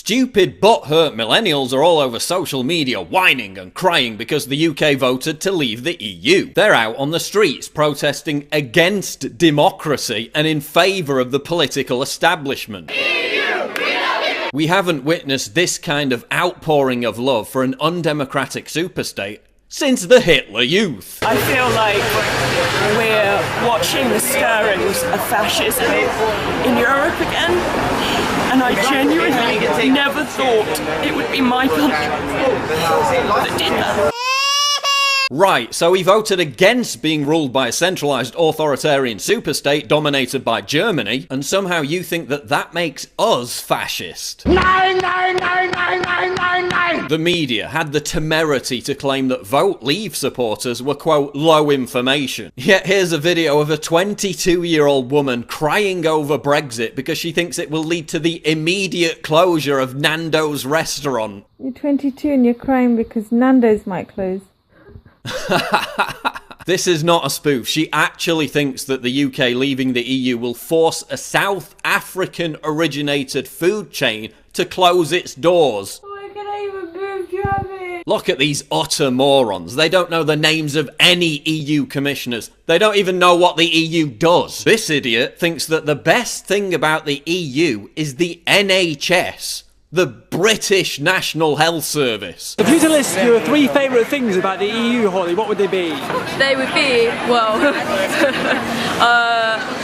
Stupid butthurt millennials are all over social media whining and crying because the UK voted to leave the EU. They're out on the streets protesting against democracy and in favour of the political establishment. We haven't witnessed this kind of outpouring of love for an undemocratic superstate since the Hitler Youth. I feel like we're watching the stirrings of fascism in Europe again, and I genuinely never thought it would be my country that did that. Right, so he voted against being ruled by a centralised authoritarian superstate dominated by Germany, and somehow you think that that makes us fascist. Nine, nine, nine, nine, nine, nine, nine. The media had the temerity to claim that Vote Leave supporters were, quote, low information. Yet here's a video of a 22-year-old woman crying over Brexit because she thinks it will lead to the immediate closure of Nando's restaurant. You're 22 and you're crying because Nando's might close. This is not a spoof. She actually thinks that the UK leaving the EU will force a South African originated food chain to close its doors. Oh, can I even move? Do you have it? Look at these utter morons. They don't know the names of any EU commissioners. They don't even know what the EU does. This idiot thinks that the best thing about the EU is the NHS. The British National Health Service. If you were to list your 3 favourite things about the EU, Holly, what would they be? They would be, well,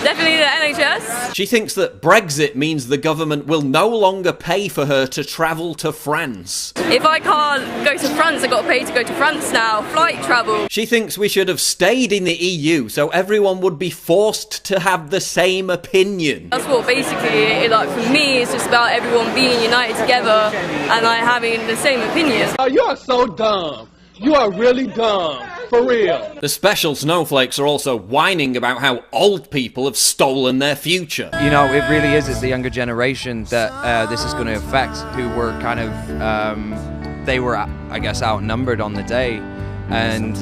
definitely the NHS. She thinks that Brexit means the government will no longer pay for her to travel to France. If I can't go to France, I've got to pay to go to France now. Flight travel. She thinks we should have stayed in the EU so everyone would be forced to have the same opinion. That's what basically, like for me, it's just about everyone being united together and like having the same opinions. Oh, you are so dumb. You are really dumb. For real. The special snowflakes are also whining about how old people have stolen their future. You know, it really is. It's the younger generation that this is going to affect, who were kind of, they were, I guess, outnumbered on the day, and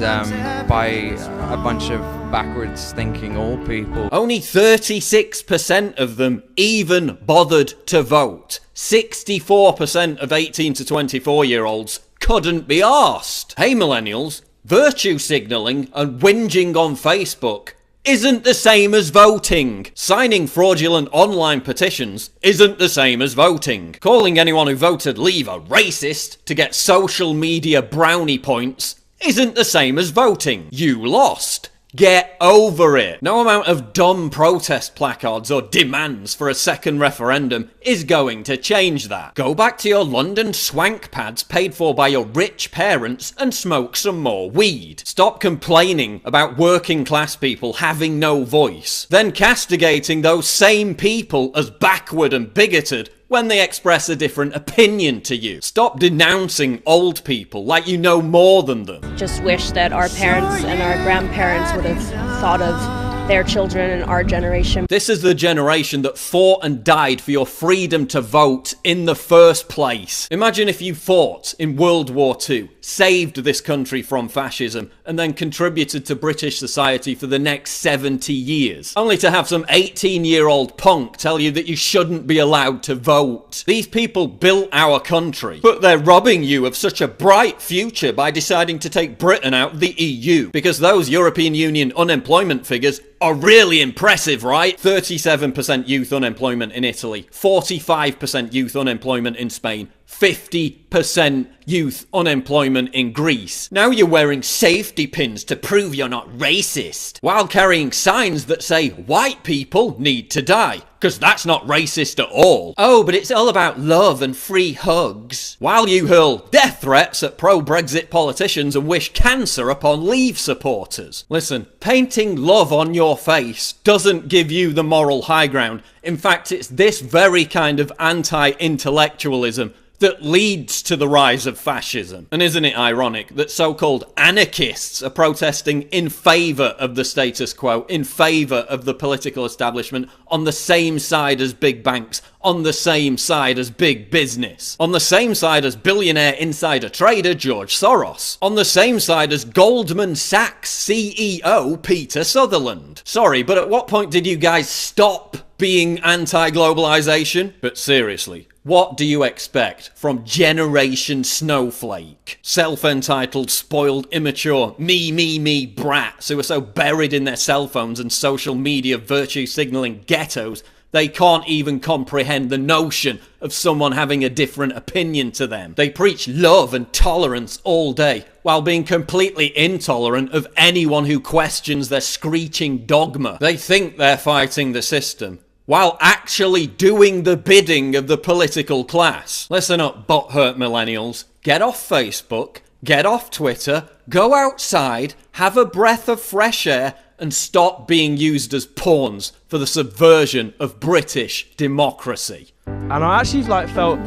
by a bunch of backwards thinking old people. Only 36% of them even bothered to vote. 64% of 18 to 24-year-olds couldn't be arsed. Hey millennials, virtue signalling and whinging on Facebook isn't the same as voting. Signing fraudulent online petitions isn't the same as voting. Calling anyone who voted Leave a racist to get social media brownie points isn't the same as voting. You lost. Get over it. No amount of dumb protest placards or demands for a second referendum is going to change that. Go back to your London swank pads paid for by your rich parents and smoke some more weed. Stop complaining about working class people having no voice, then castigating those same people as backward and bigoted when they express a different opinion to you. Stop denouncing old people like you know more than them. Just wish that our parents and our grandparents would have thought of their children and our generation. This is the generation that fought and died for your freedom to vote in the first place. Imagine if you fought in World War II, saved this country from fascism, and then contributed to British society for the next 70 years, only to have some 18-year-old punk tell you that you shouldn't be allowed to vote. These people built our country, but they're robbing you of such a bright future by deciding to take Britain out of the EU, because those European Union unemployment figures are really impressive, right? 37% youth unemployment in Italy, 45% youth unemployment in Spain, 50% youth unemployment in Greece. Now you're wearing safety pins to prove you're not racist, while carrying signs that say white people need to die, because that's not racist at all. Oh, but it's all about love and free hugs, while you hurl death threats at pro-Brexit politicians and wish cancer upon Leave supporters. Listen, painting love on your face doesn't give you the moral high ground. In fact, it's this very kind of anti-intellectualism that leads to the rise of fascism. And isn't it ironic that so-called anarchists are protesting in favour of the status quo, in favour of the political establishment, on the same side as big banks, on the same side as big business, on the same side as billionaire insider trader George Soros, on the same side as Goldman Sachs CEO Peter Sutherland? Sorry, but at what point did you guys stop being anti-globalization. But seriously, what do you expect from Generation Snowflake? Self-entitled, spoiled, immature, me brats who are so buried in their cell phones and social media virtue signaling ghettos they can't even comprehend the notion of someone having a different opinion to them. They preach love and tolerance all day, while being completely intolerant of anyone who questions their screeching dogma. They think they're fighting the system, while actually doing the bidding of the political class. Listen up, butthurt millennials. Get off Facebook, get off Twitter, go outside, have a breath of fresh air, and stop being used as pawns for the subversion of British democracy. And I actually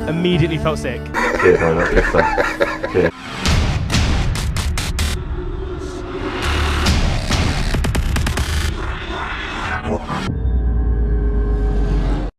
immediately felt sick. Cheers, man. That's good stuff. Cheers.